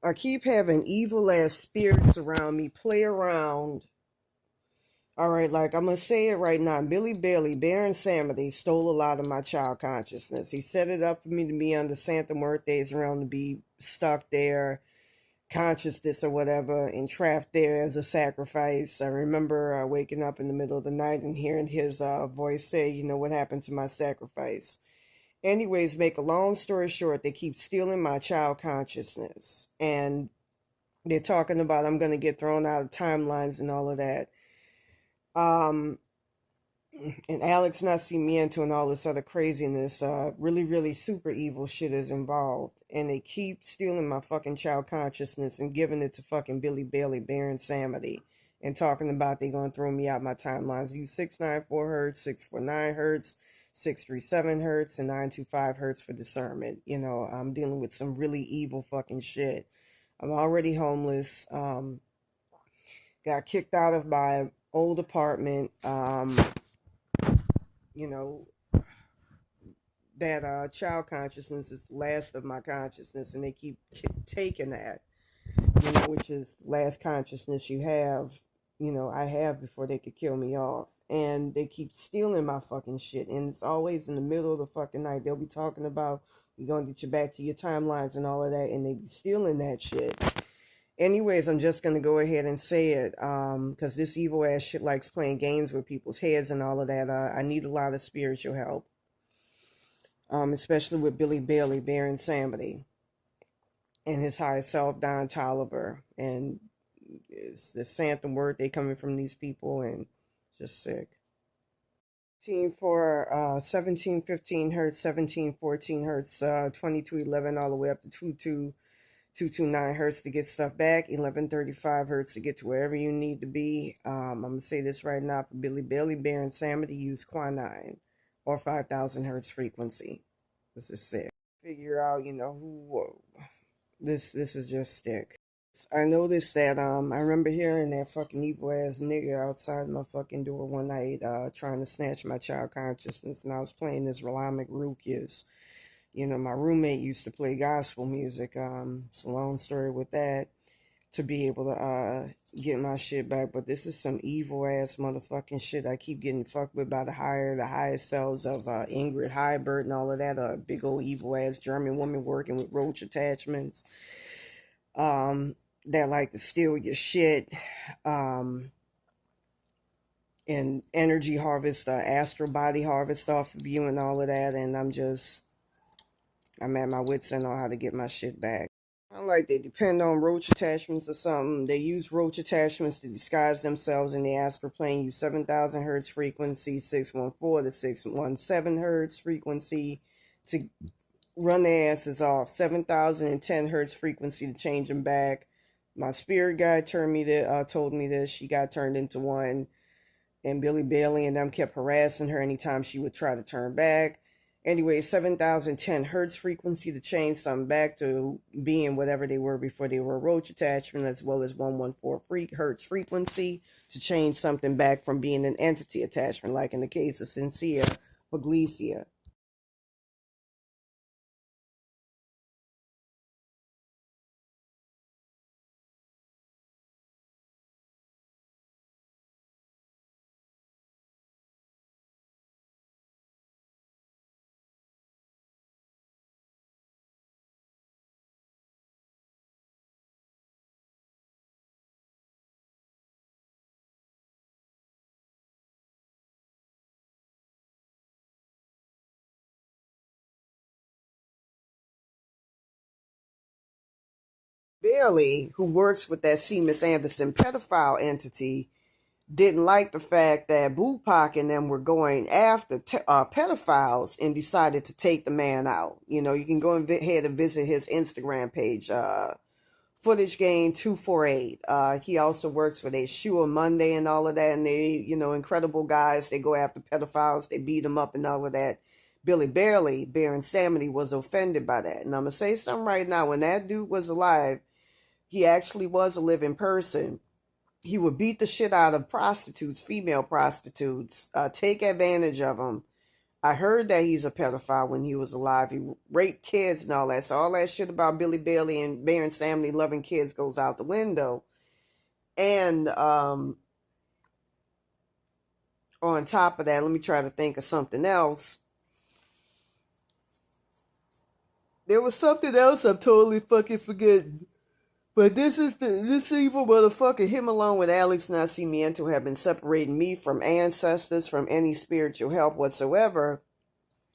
I keep having evil ass spirits around me play around. All right, like I'm gonna say it right now. Baille, Baron Samedi, stole a lot of my child consciousness. He set it up for me to be under Santa Muerte's realm, to be stuck there, consciousness or whatever, and trapped there as a sacrifice. I remember waking up in the middle of the night and hearing his voice say, "You know what happened to my sacrifice?" Anyways, make a long story short, they keep stealing my child consciousness, and they're talking about I'm gonna get thrown out of timelines and all of that. Um, and Alex Nascimento and all this other craziness, really, really super evil shit is involved. And they keep stealing my fucking child consciousness and giving it to fucking Baille, Baron Samedi, and talking about they gonna throw me out my timelines. Use 694 hertz, 649 hertz, 637 hertz, and 925 hertz for discernment. You know, I'm dealing with some really evil fucking shit. I'm already homeless. Got kicked out of my old apartment. You know, that child consciousness is the last of my consciousness, and they keep taking that, you know, which is last consciousness you have, you know, I have before they could kill me off. And they keep stealing my fucking shit, and it's always in the middle of the fucking night. They'll be talking about, we're gonna get you back to your timelines and all of that, and they be stealing that shit. Anyways, I'm just gonna go ahead and say it, because this evil ass shit likes playing games with people's heads and all of that. I need a lot of spiritual help, especially with Baille, Baron Samedi, and his higher self, Don Tolliver. And it's the Santa word they coming from these people, and just sick. Team for 1715 hertz, 1714 hertz, 2211 all the way up to 229 hertz to get stuff back, 1135 hertz to get to wherever you need to be. I'm going to say this right now for Baille, Baron Samedi, use quinine or 5000 hertz frequency. This is sick. Figure out, you know, whoa, this is just sick. I noticed that, I remember hearing that fucking evil ass nigga outside my fucking door one night, trying to snatch my child consciousness, and I was playing this Ralamik Rukias. You know, my roommate used to play gospel music. It's a long story with that, to be able to get my shit back. But this is some evil ass motherfucking shit. I keep getting fucked with by the highest selves of Ingrid Hybert and all of that. Big old evil ass German woman working with roach attachments. That like to steal your shit. And energy harvest, astral body harvest off of you and all of that. And I'm at my wit's end on how to get my shit back. I don't like they depend on roach attachments or something. They use roach attachments to disguise themselves in the astral plane. Use 7000 hertz frequency, 614 to 617 hertz frequency to run their asses off. 7010 hertz frequency to change them back. My spirit guide told me this. She got turned into one. And Baille and them kept harassing her anytime she would try to turn back. Anyway, 7010 hertz frequency to change something back to being whatever they were before they were a roach attachment, as well as 114 hertz frequency to change something back from being an entity attachment, like in the case of Sincere Puglisi. Baille, who works with that C. Miss Anderson pedophile entity, didn't like the fact that Boopac and them were going after pedophiles, and decided to take the man out. You know, you can go ahead and visit his Instagram page, Footagegang248. He also works for they Shua Monday and all of that, and they, you know, incredible guys. They go after pedophiles, they beat them up and all of that. Baille, Baron Samedi, was offended by that. And I'm going to say something right now. When that dude was alive, he actually was a living person. He would beat the shit out of prostitutes, female prostitutes, take advantage of them, I heard that he's a pedophile when he was alive. He raped kids and all that. So all that shit about Billy Bailey and Baron Samedi loving kids goes out the window. And on top of that, let me try to think of something else. There was something else I'm totally fucking forgetting. But this evil motherfucker, him along with Alex Nascimento, have been separating me from ancestors, from any spiritual help whatsoever,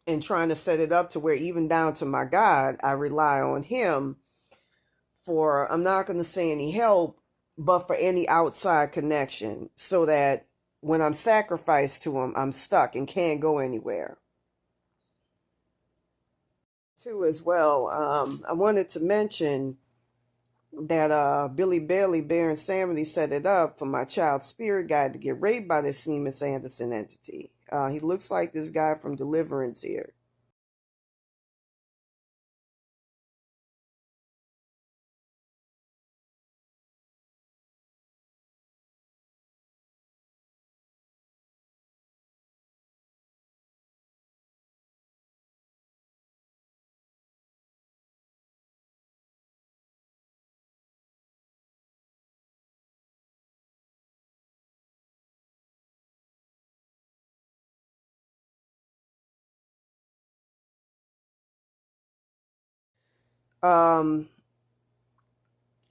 and trying to set it up to where even down to my God, I rely on him for, I'm not going to say any help, but for any outside connection, so that when I'm sacrificed to him, I'm stuck and can't go anywhere. Too, as well, I wanted to mention that Billy Bailey, Baron Samedi, set it up for my child spirit guide to get raped by this Seamus Anderson entity. He looks like this guy from Deliverance here.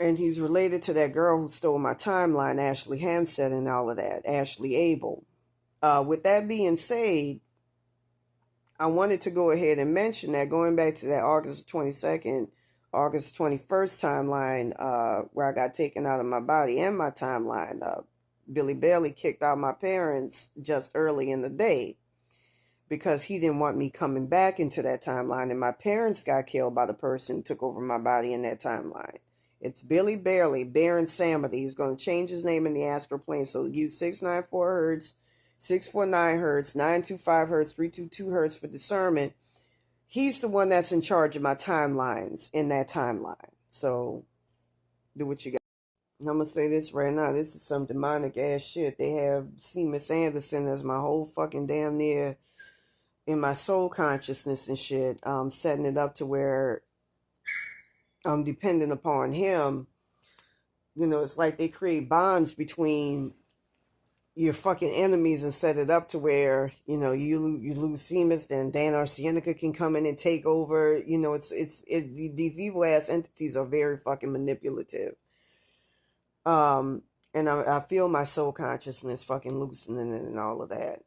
And he's related to that girl who stole my timeline, Ashley Hampstead, and all of that, Ashley Abel. With that being said, I wanted to go ahead and mention that going back to that August 22nd, August 21st timeline, where I got taken out of my body and my timeline, Billy Bailey kicked out my parents just early in the day because he didn't want me coming back into that timeline, and my parents got killed by the person who took over my body in that timeline. It's Billy Bailey, Baron Samedi. He's going to change his name in the astral plane, so use 694 hertz, 649 hertz, 925 hertz, 322 hertz for discernment. He's the one that's in charge of my timelines in that timeline. So do what you got. I'm going to say this right now. This is some demonic ass shit. They have Seamus Anderson as my whole fucking damn near in my soul consciousness and shit. Setting it up to where I'm dependent upon him. You know, it's like they create bonds between your fucking enemies and set it up to where, you know, you lose Seamus, then Dan Arsenica can come in and take over. You know, these evil ass entities are very fucking manipulative. And I feel my soul consciousness fucking loosening and all of that.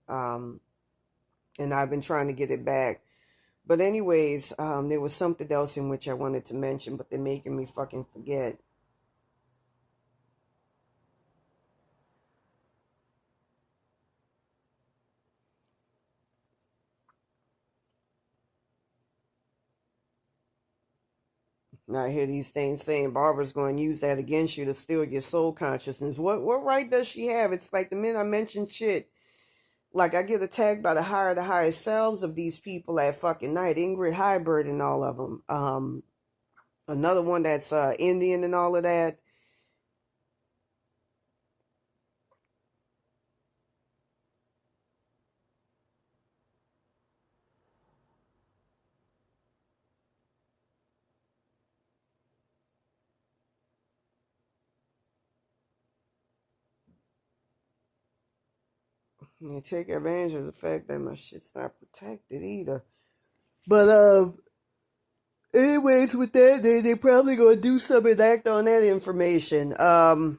And I've been trying to get it back. But anyways, there was something else in which I wanted to mention, but they're making me fucking forget. Now I hear these things saying Barbara's going to use that against you to steal your soul consciousness. What right does she have? It's like the minute I mention shit, like I get attacked by the highest selves of these people at fucking night. Ingrid Hybrid and all of them. Another one that's Indian and all of that. You take advantage of the fact that my shit's not protected either. But anyways, with that, they probably gonna do something and act on that information. And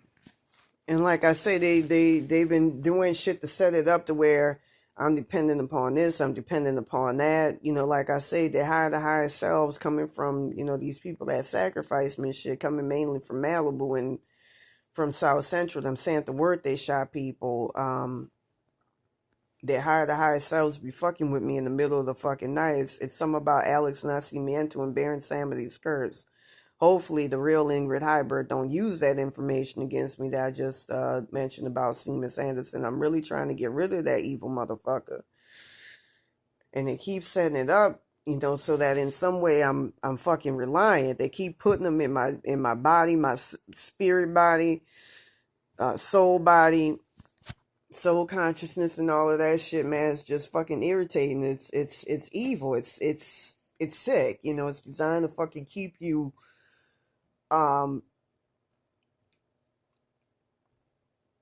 like I say, they've been doing shit to set it up to where I'm dependent upon this, I'm dependent upon that. You know, like I say, they hire the highest selves coming from, you know, these people that sacrifice me and shit, coming mainly from Malibu and from South Central. Them Santa Muerte shot people. They hire the highest selves to be fucking with me in the middle of the fucking night. It's something about Alex Nascimento and Baron Samedi's curse. Hopefully the real Ingrid Hybrid don't use that information against me that I just mentioned about Seamus Anderson. I'm really trying to get rid of that evil motherfucker. And they keep setting it up, you know, so that in some way I'm fucking reliant. They keep putting them in my body, my spirit body, soul body. soul consciousness and all of that shit, man, is just fucking irritating. It's evil. It's sick. You know, it's designed to fucking keep you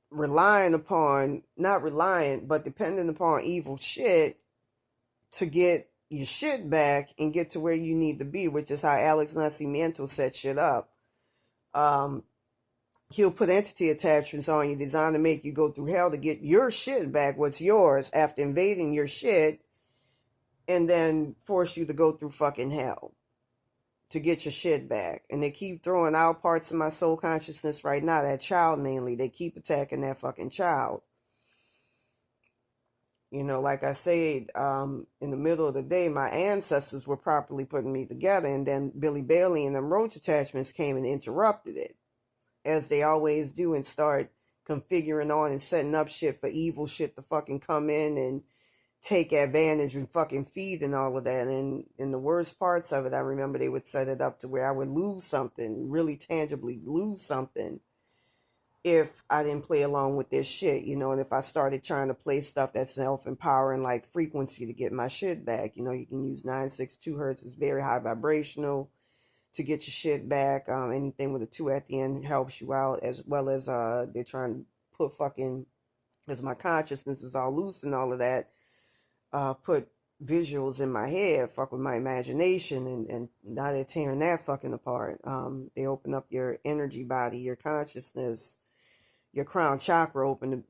relying upon, not reliant, but dependent upon evil shit to get your shit back and get to where you need to be, which is how Alex Nascimento set shit up. He'll put entity attachments on you designed to make you go through hell to get your shit back, what's yours, after invading your shit, and then force you to go through fucking hell to get your shit back. And they keep throwing out parts of my soul consciousness right now, that child mainly. They keep attacking that fucking child. You know, like I said, in the middle of the day, my ancestors were properly putting me together, and then Billy Bailey and them roach attachments came and interrupted it, as they always do, and start configuring on and setting up shit for evil shit to fucking come in and take advantage and fucking feed and all of that. And in the worst parts of it, I remember they would set it up to where I would lose something, really tangibly lose something, if I didn't play along with this shit, you know. And if I started trying to play stuff that's self-empowering, like frequency, to get my shit back, you know, you can use 962 hertz. It's very high vibrational to get your shit back. Anything with a 2 at the end helps you out, as well as they're trying to put fucking, as my consciousness is all loose and all of that, put visuals in my head, fuck with my imagination, and now they're tearing that fucking apart. They open up your energy body, your consciousness, your crown chakra, open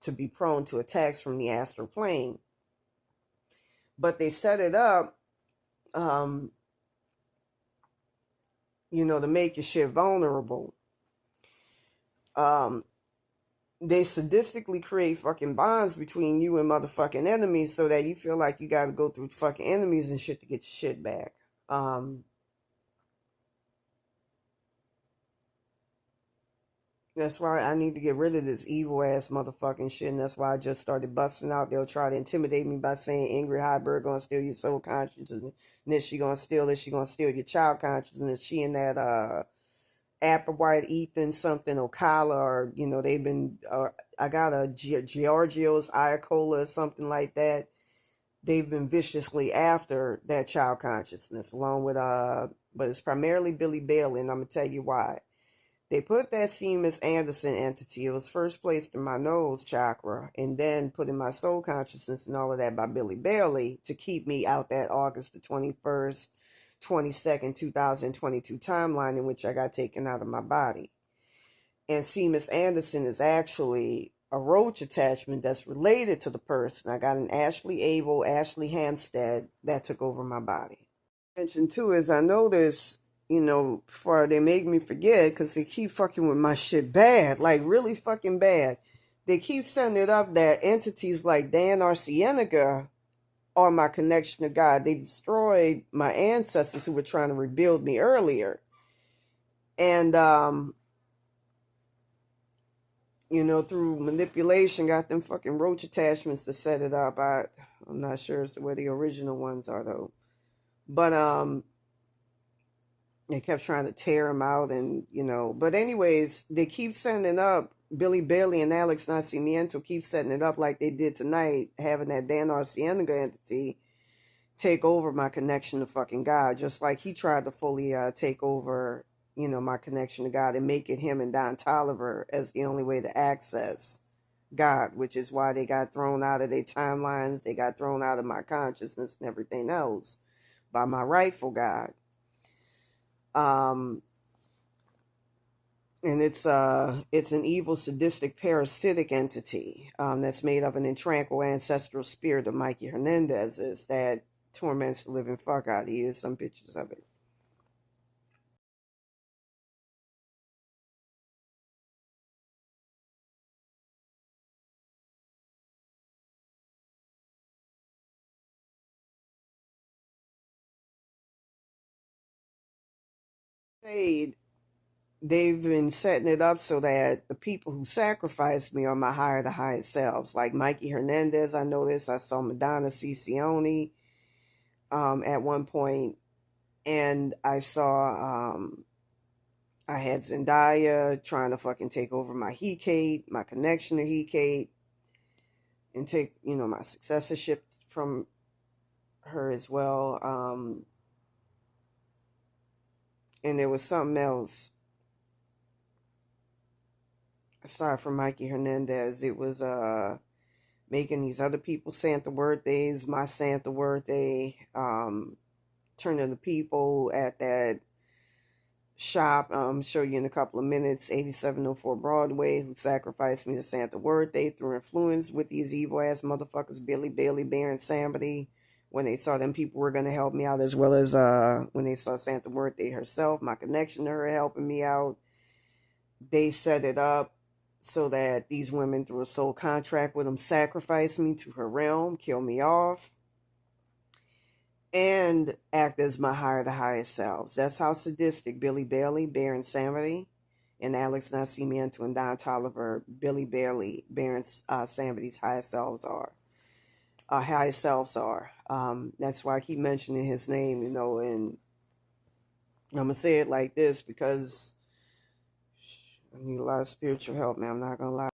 to be prone to attacks from the astral plane. But they set it up, you know, to make your shit vulnerable. They sadistically create fucking bonds between you and motherfucking enemies, so that you feel like you got to go through fucking enemies and shit to get your shit back. That's why I need to get rid of this evil ass motherfucking shit, and that's why I just started busting out. They'll try to intimidate me by saying Ingrid Heiberg gonna steal your soul consciousness, she gonna steal it, she gonna steal your child consciousness. She and that Applewhite Ethan something Ocala, or you know, they've been I got a Giorgio's Iacola or something like that. They've been viciously after that child consciousness, along with but it's primarily Billy Bailey, and I'm gonna tell you why. They put that Seamus Anderson entity, it was first placed in my nose chakra, and then put in my soul consciousness and all of that by Billy Bailey, to keep me out that August the 21st, 22nd, 2022 timeline in which I got taken out of my body. And Seamus Anderson is actually a roach attachment that's related to the person. I got an Ashley Abel, Ashley Hampstead that took over my body. Mention too is I noticed, you know, before they make me forget, because they keep fucking with my shit bad, like really fucking bad. They keep setting it up that entities like Dan R. Cienega are my connection to God. They destroyed my ancestors who were trying to rebuild me earlier. And, you know, through manipulation, got them fucking roach attachments to set it up. I'm not sure as to where the original ones are, though. But, they kept trying to tear him out, and, you know. But anyways, they keep sending up, Billy Bailey and Alex Nascimento keep setting it up like they did tonight, having that Dan R. Cienega entity take over my connection to fucking God, just like he tried to fully take over, you know, my connection to God, and make it him and Don Tolliver as the only way to access God, which is why they got thrown out of their timelines. They got thrown out of my consciousness and everything else by my rightful God. And it's an evil, sadistic, parasitic entity that's made of an intranquil ancestral spirit of Mikey Hernandez's that torments the living fuck out of you. Here's some pictures of it. They've been setting it up so that the people who sacrificed me are my higher to highest selves. Like Mikey Hernandez, I noticed. I saw Madonna Ciccione at one point, and I saw I had Zendaya trying to fucking take over my He-Kate, my connection to He-Kate. and take, my successorship from her as well. And there was something else. Aside from Mikey Hernandez, it was making these other people Santa birthdays, my Santa birthday, turning the people at that shop, show you in a couple of minutes, 8704 Broadway, who sacrificed me to Santa birthday through influence with these evil ass motherfuckers, Billy, Baille, Bear, and Samedi, when they saw them people were going to help me out, as well as when they saw Santa birthday herself, my connection to her helping me out. They set it up so that these women, through a soul contract with them, sacrifice me to her realm, kill me off, and act as my the highest selves. That's how sadistic Billy Baille, Bear, and Samedi, and Alex Nascimento and Don Tolliver, Billy Baille, Bear, and Samedi's highest selves are. That's why I keep mentioning his name, and I'm going to say it like this because I need a lot of spiritual help, man. I'm not going to lie.